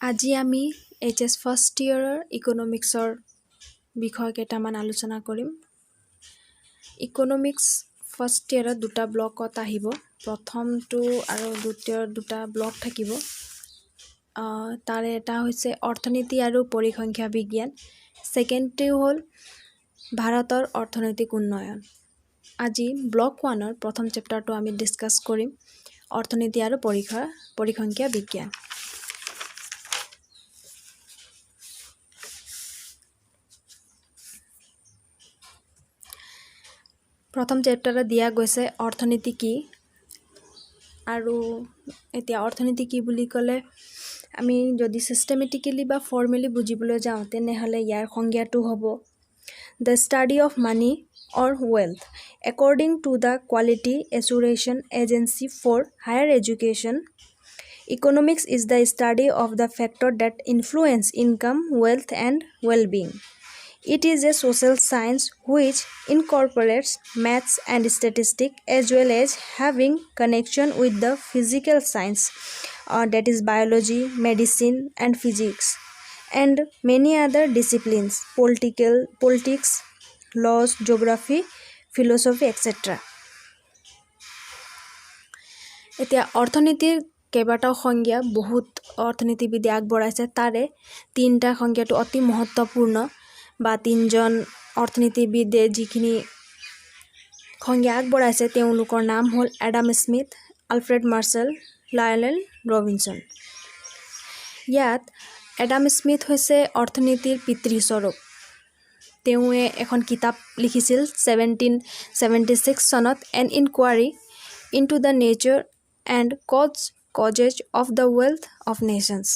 আজি আমি HS first ইয়েৰৰ ইকনমিক্সৰ বিষয় কেইটামান আলোচনা কৰিম। ইকনমিক্স ফাৰ্ষ্ট ইয়েৰত দুটা ব্লকত আহিব। প্ৰথমটো আৰু দ্বিতীয় দুটা ব্লক থাকিব। তাৰে এটা হৈছে অৰ্থনীতি আৰু পৰিসংখ্যা বিজ্ঞান। ছেকেণ্ডটো হ'ল ভাৰতৰ অৰ্থনৈতিক উন্নয়ন। আজি ব্লক 1ৰ প্ৰথম চেপ্টাৰটো আমি ডিছকাছ কৰিম, অৰ্থনীতি আৰু পৰিসংখ্যা বিজ্ঞান। প্ৰথম চেপ্টাৰত দিয়া গৈছে অৰ্থনীতি কি, আৰু এতিয়া অৰ্থনীতি কি বুলি ক'লে আমি যদি চিষ্টেমেটিকেলি বা ফৰ্মেলি বুজিবলৈ যাওঁ তেনেহ'লে ইয়াৰ সংজ্ঞাটো হ'ব the study of money or wealth according to the quality assurance agency for higher education. Economics is the study of the factors that influence income, wealth, and well-being. It is a social science which incorporates maths and statistics as well as having connection with the physical science, that is biology, medicine, and physics, and many other disciplines, politics, laws, geography, philosophy, etc. এতিয়া অৰ্থনীতিৰ কেইবাটাও সংজ্ঞা বহুত অৰ্থনীতিবিদে আগবঢ়াইছে। তাৰে তিনিটা সংজ্ঞাটো অতি মহত্বপূৰ্ণ, বা তিনিজন অৰ্থনীতিবিদে যিখিনি সংজ্ঞা আগবঢ়াইছে তেওঁলোকৰ নাম হ'ল Adam Smith, Alfred Marshall, Lionel Robinson. ইয়াত এডাম স্মিথ হৈছে অৰ্থনীতিৰ পিতৃস্বৰূপ। তেওঁৱে এখন কিতাপ লিখিছিল 1776 চনত, an inquiry into the nature and causes of the wealth of nations.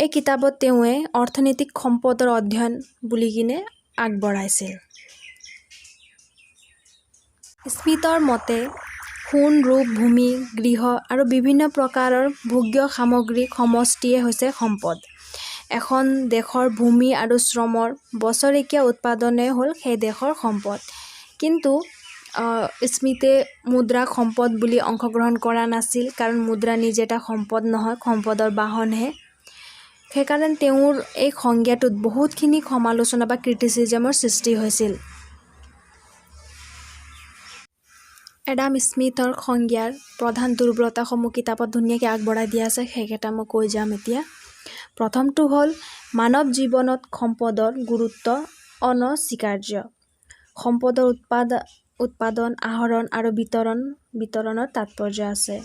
এই কিতাপত তেওঁৱে অৰ্থনৈতিক সম্পদৰ অধ্যয়ন বুলি কিনে আগবঢ়াইছিল। স্মিথৰ মতে সোণ, ৰূপ, ভূমি, গৃহ আৰু বিভিন্ন প্ৰকাৰৰ ভোগ্য সামগ্ৰীৰ সমষ্টিয়ে হৈছে সম্পদ। এখন দেশৰ ভূমি আৰু শ্ৰমৰ বছৰেকীয়া উৎপাদনে হ'ল সেই দেশৰ সম্পদ। কিন্তু স্মিথে মুদ্ৰাক সম্পদ বুলি অংশগ্ৰহণ কৰা নাছিল, কাৰণ মুদ্ৰা নিজে এটা সম্পদ নহয়, সম্পদৰ বাহনহে। সেইকাৰণে তেওঁৰ এই সংজ্ঞাটোত বহুতখিনি সমালোচনা বা ক্ৰিটিচিজমৰ সৃষ্টি হৈছিল। এডাম স্মিথৰ সংজ্ঞাৰ প্ৰধান দুৰ্বলতাসমূহ কিতাপত ধুনীয়াকৈ আগবঢ়াই দিয়া আছে, সেইকেইটা মই কৈ যাম এতিয়া। প্ৰথমটো হ'ল মানৱ জীৱনত সম্পদৰ গুৰুত্ব অনস্বীকাৰ্য। সম্পদৰ উৎপাদন, আহৰণ আৰু বিতৰণৰ তাৎপৰ্য আছে।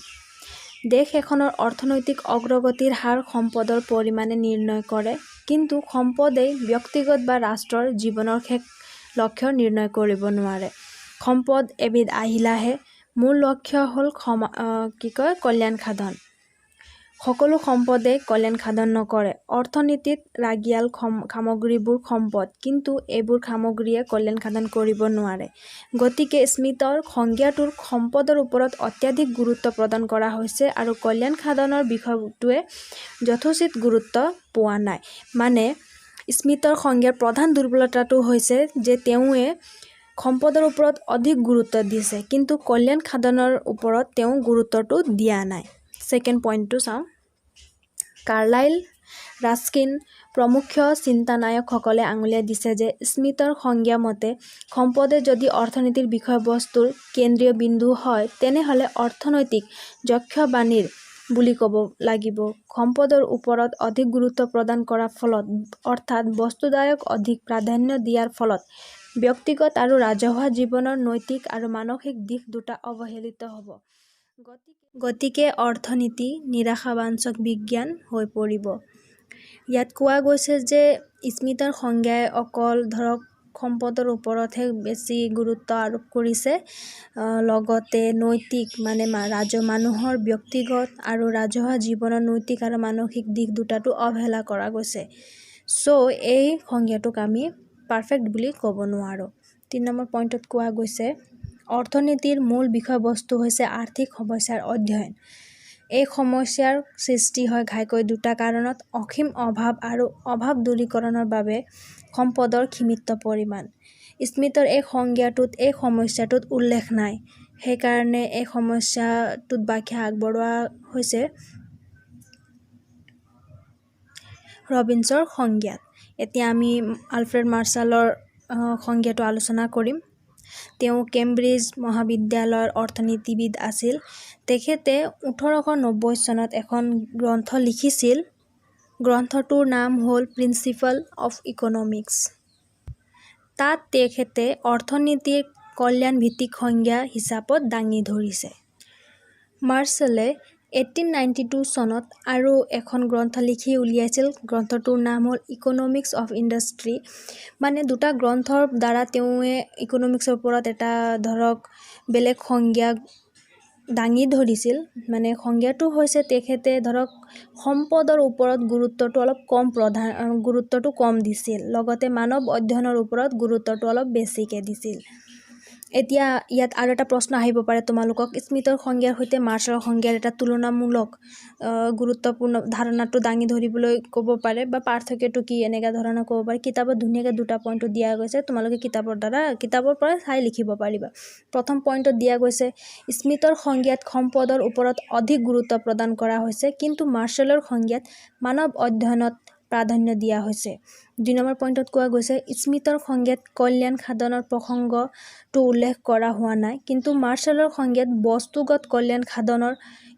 দেশ এখনৰ অৰ্থনৈতিক অগ্ৰগতিৰ হাৰ সম্পদৰ পৰিমাণে নিৰ্ণয় কৰে, কিন্তু সম্পদেই ব্যক্তিগত বা ৰাষ্ট্ৰৰ জীৱনৰ শেষ লক্ষ্য নিৰ্ণয় কৰিব নোৱাৰে। সম্পদ এবিধ আহিলাহে, মূল লক্ষ্য হ'ল কল্যাণ সাধন। সকলো সম্পদে কল্যাণ সাধন নকৰে। অৰ্থনীতিত ৰাগিয়াল সামগ্ৰীবোৰ সম্পদ, কিন্তু এইবোৰ সামগ্ৰীয়ে কল্যাণ সাধন কৰিব নোৱাৰে। গতিকে স্মিথৰ সংজ্ঞাটোৰ সম্পদৰ ওপৰত অত্যাধিক গুৰুত্ব প্ৰদান কৰা হৈছে আৰু কল্যাণ সাধনৰ বিষয়টোৱে যথোচিত গুৰুত্ব পোৱা নাই। মানে স্মিথৰ সংজ্ঞাৰ প্ৰধান দুৰ্বলতাটো হৈছে যে তেওঁৱে সম্পদৰ ওপৰত অধিক গুৰুত্ব দিছে, কিন্তু কল্যাণ সাধনৰ ওপৰত তেওঁ গুৰুত্বটো দিয়া নাই। ছেকেণ্ড পইণ্টটো চাওঁ। কাৰ্লাইল, ৰাস্কিন প্ৰমুখ চিন্তানায়কসকলে আঙুলিয়াই দিছে যে স্মিথৰ সংজ্ঞা মতে সম্পদে যদি অৰ্থনীতিৰ বিষয়বস্তুৰ কেন্দ্ৰীয় বিন্দু হয় তেনেহ'লে অৰ্থনৈতিক যক্ষবাণীৰ বুলি ক'ব লাগিব। সম্পদৰ ওপৰত অধিক গুৰুত্ব প্ৰদান কৰাৰ ফলত, অৰ্থাৎ বস্তুদায়ক অধিক প্ৰাধান্য দিয়াৰ ফলত ব্যক্তিগত আৰু ৰাজহুৱা জীৱনৰ নৈতিক আৰু মানসিক দিশ দুটা অৱহেলিত হ'ব। গতিকে অৰ্থনীতি নিৰাশাবাঞ্চক বিজ্ঞান হৈ পৰিব। ইয়াত কোৱা গৈছে যে স্মিথৰ সংজ্ঞাই অকল সম্পদৰ ওপৰতহে বেছি গুৰুত্ব আৰোপ কৰিছে, লগতে নৈতিক মানুহৰ ব্যক্তিগত আৰু ৰাজহুৱা জীৱনৰ নৈতিক আৰু মানসিক দিশ দুটাটো অৱহেলা কৰা গৈছে। এই সংজ্ঞাটোক আমি পাৰফেক্ট বুলি ক'ব নোৱাৰোঁ। 3 নম্বৰ পইণ্টত কোৱা গৈছে অৰ্থনীতিৰ মূল বিষয়বস্তু হৈছে আৰ্থিক সমস্যাৰ অধ্যয়ন। এই সমস্যাৰ সৃষ্টি হয় ঘাইকৈ দুটা কাৰণত: অসীম অভাৱ আৰু অভাৱ দূৰীকৰণৰ বাবে সম্পদৰ সীমিত পৰিমাণ। স্মিথৰ এই সংজ্ঞাটোত এই সমস্যাটোত উল্লেখ নাই, সেইকাৰণে এই সমস্যাটোত ব্যাখ্যা আগবঢ়োৱা হৈছে ৰবিন্সৰ সংজ্ঞাত। এতিয়া আমি আলফ্ৰেড মাৰ্শ্বালৰ সংজ্ঞাটো আলোচনা কৰিম। তেওঁ কেম্ব্ৰিজ মহাবিদ্যালয়ৰ অৰ্থনীতিবিদ আছিল। তেখেতে 1890 চনত এখন গ্ৰন্থ লিখিছিল। গ্ৰন্থটোৰ নাম হ'ল প্ৰিন্সিপল অফ ইকনমিক্স। তাত তেখেতে অৰ্থনীতিৰ কল্যাণভিত্তিক সংজ্ঞা হিচাপত দাঙি ধৰিছে। মাৰ্শ্বালে 1892 চনত আৰু এখন গ্ৰন্থ লিখি উলিয়াইছিল। গ্ৰন্থটোৰ নাম হ'ল ইকনমিক্স অফ ইণ্ডাষ্ট্ৰী। মানে দুটা গ্ৰন্থৰ দ্বাৰা তেওঁৱে ইকনমিক্সৰ ওপৰত এটা বেলেগ সংজ্ঞা দাঙি ধৰিছিল। মানে সংজ্ঞাটো হৈছে তেখেতে সম্পদৰ ওপৰত গুৰুত্বটো কম দিছিল, লগতে মানৱ অধ্যয়নৰ ওপৰত গুৰুত্বটো অলপ বেছিকে দিছিল। এতিয়া ইয়াত আৰু এটা প্ৰশ্ন আহিব পাৰে তোমালোকক, স্মিথৰ সংজ্ঞাৰ সৈতে মাৰ্শ্বালৰ সংজ্ঞাৰ এটা তুলনামূলক গুৰুত্বপূৰ্ণ ধাৰণাটো দাঙি ধৰিবলৈ ক'ব পাৰে বা পাৰ্থক্যটো কি এনেকুৱা ধৰণৰ ক'ব পাৰে। কিতাপত ধুনীয়াকৈ দুটা পইণ্টত দিয়া গৈছে, তোমালোকে কিতাপৰ পৰা চাই লিখিব পাৰিবা। প্ৰথম পইণ্টত দিয়া গৈছে স্মিথৰ সংজ্ঞাত সম্পদৰ ওপৰত অধিক গুৰুত্ব প্ৰদান কৰা হৈছে, কিন্তু মাৰ্শ্বালৰ সংজ্ঞাত মানৱ অধ্যয়নত প্ৰাধান্য দিয়া হৈছে। 2 নম্বৰ পইণ্টত কোৱা গৈছে স্মিথৰ সংজ্ঞাত কল্যাণ সাধনৰ প্ৰসংগটো উল্লেখ কৰা হোৱা নাই, কিন্তু মাৰ্শ্বালৰ সংজ্ঞাত বস্তুগত কল্যাণ সাধনৰ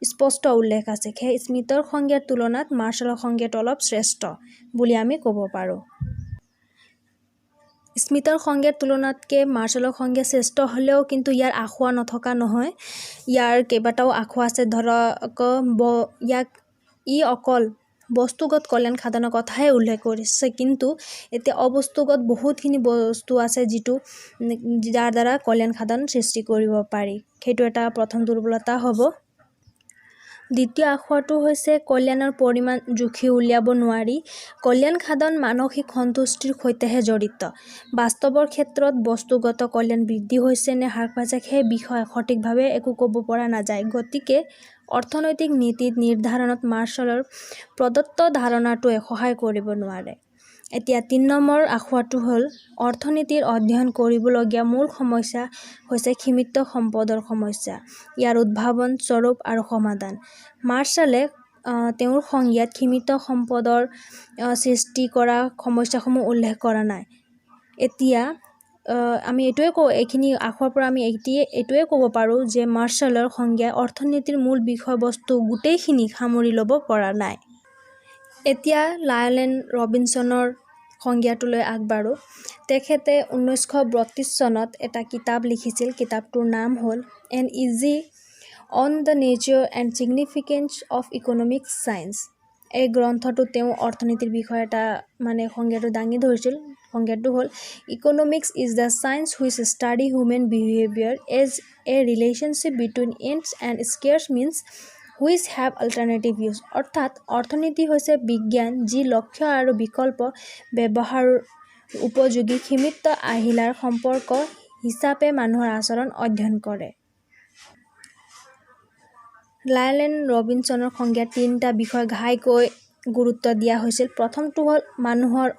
স্পষ্ট উল্লেখ আছে। সেয়ে স্মিথৰ সংজ্ঞাৰ তুলনাত মাৰ্শ্বালৰ সংজ্ঞাটো অলপ শ্ৰেষ্ঠ বুলি আমি ক'ব পাৰোঁ। স্মিথৰ সংজ্ঞাৰ তুলনাতকৈ মাৰ্শ্বালৰ সংজ্ঞা শ্ৰেষ্ঠ হ'লেও কিন্তু ইয়াৰ আসোঁৱাহ নথকা নহয়। ইয়াৰ কেইবাটাও আসোঁৱাহ আছে। ই অকল বস্তুগত কল্যাণ সাধনৰ কথাহে উল্লেখ কৰিছে, কিন্তু এতিয়া অবস্তুগত বহুতখিনি বস্তু আছে যাৰ দ্বাৰা কল্যাণ সাধন সৃষ্টি কৰিব পাৰি। সেইটো এটা প্ৰথম দুৰ্বলতা হ'ব। দ্বিতীয় আসোঁৱাহটো হৈছে কল্যাণৰ পৰিমাণ জুখি উলিয়াব নোৱাৰি। কল্যাণ সাধন মানসিক সন্তুষ্টিৰ সৈতেহে জড়িত। বাস্তৱৰ ক্ষেত্ৰত বস্তুগত কল্যাণ বৃদ্ধি হৈছে নে হ্ৰাস পাইছে সেই বিষয়ে সঠিকভাৱে একো ক'ব পৰা নাযায়। গতিকে অৰ্থনৈতিক নীতি নিৰ্ধাৰণত মাৰ্শ্বালৰ প্ৰদত্ত ধাৰণাটোৱে সহায় কৰিব নোৱাৰে। এতিয়া 3 নম্বৰ আসোঁৱাহটো হ'ল অৰ্থনীতিৰ অধ্যয়ন কৰিবলগীয়া মূল সমস্যা হৈছে সীমিত সম্পদৰ সমস্যা, ইয়াৰ উদ্ভাৱন, স্বৰূপ আৰু সমাধান। মাৰ্শ্বালে তেওঁৰ সংজ্ঞাত সীমিত সম্পদৰ সৃষ্টি কৰা সমস্যাসমূহ উল্লেখ কৰা নাই। এতিয়া আমি এইখিনি আসোঁৱাহৰ পৰা আমি এইটোৱে ক'ব পাৰোঁ যে মাৰ্শ্বালৰ সংজ্ঞাই অৰ্থনীতিৰ মূল বিষয়বস্তু গোটেইখিনি সামৰি ল'ব পৰা নাই। এতিয়া লায়নেল ৰবিনছনৰ সংজ্ঞাটোলৈ আগবাঢ়োঁ। তেখেতে 1932 চনত এটা কিতাপ লিখিছিল। কিতাপটোৰ নাম হ'ল an essay on the nature and significance of economic science. এই গ্ৰন্থটো তেওঁ অৰ্থনীতিৰ বিষয়ে এটা সংজ্ঞাটো দাঙি ধৰিছিল। সংজ্ঞাটো হ'ল economics is the science which study human behaviour as a relationship between ends and scarce means which have alternative use. অৰ্থাৎ অৰ্থনীতি হৈছে বিজ্ঞান যি লক্ষ্য আৰু বিকল্প ব্যৱহাৰ উপযোগী সীমিত আহিলাৰ সম্পৰ্ক হিচাপে মানুহৰ আচৰণ অধ্যয়ন কৰে। লায়নেল ৰবিনছনৰ সংজ্ঞাত 3টা বিষয় ঘাইকৈ গুৰুত্ব দিয়া হৈছিল। প্ৰথমটো হ'ল মানুহৰ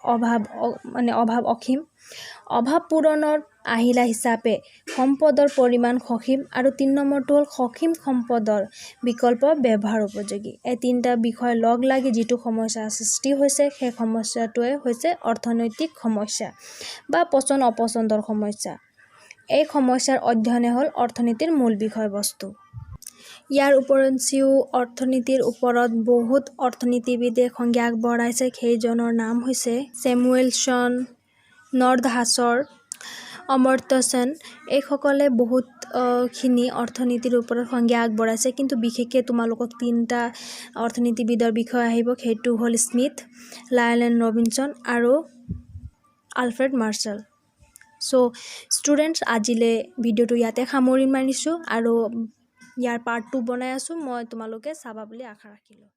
অভাৱ অসীম, অভাৱ পূৰণৰ আহিলা হিচাপে সম্পদৰ পৰিমাণ সসীম, আৰু 3 নম্বৰটো হ'ল সসীম সম্পদৰ বিকল্প ব্যৱহাৰ উপযোগী। এই 3টা বিষয় লগ লাগি যিটো সমস্যাৰ সৃষ্টি হৈছে সেই সমস্যাটোৱে হৈছে অৰ্থনৈতিক সমস্যা বা পচন অপচন্দৰ সমস্যা। এই সমস্যাৰ অধ্যয়নে হ'ল অৰ্থনীতিৰ মূল বিষয়বস্তু। ইয়াৰ উপৰঞ্চিও অৰ্থনীতিৰ ওপৰত বহুত অৰ্থনীতিবিদে সংজ্ঞা আগবঢ়াইছে। সেইজনৰ নাম হৈছে ছেমুৱেলছন, নৰ্ডহাছৰ, অমৰ্ত্য সেন। এইসকলে বহুতখিনি অৰ্থনীতিৰ ওপৰত সংজ্ঞা আগবঢ়াইছে, কিন্তু বিশেষকৈ তোমালোকক 3টা অৰ্থনীতিবিদৰ বিষয়ে আহিব। সেইটো হ'ল স্মিথ, লায়নেল ৰবিনছন আৰু আলফ্ৰেড মাৰ্শ্বাল। ষ্টুডেণ্টছ, আজিলৈ ভিডিঅ'টো ইয়াতে সামৰি মাৰিছোঁ আৰু ইয়াৰ পাৰ্ট 2 বনাই আছোঁ। তোমালোকে চাবা বুলি আশা ৰাখিলোঁ।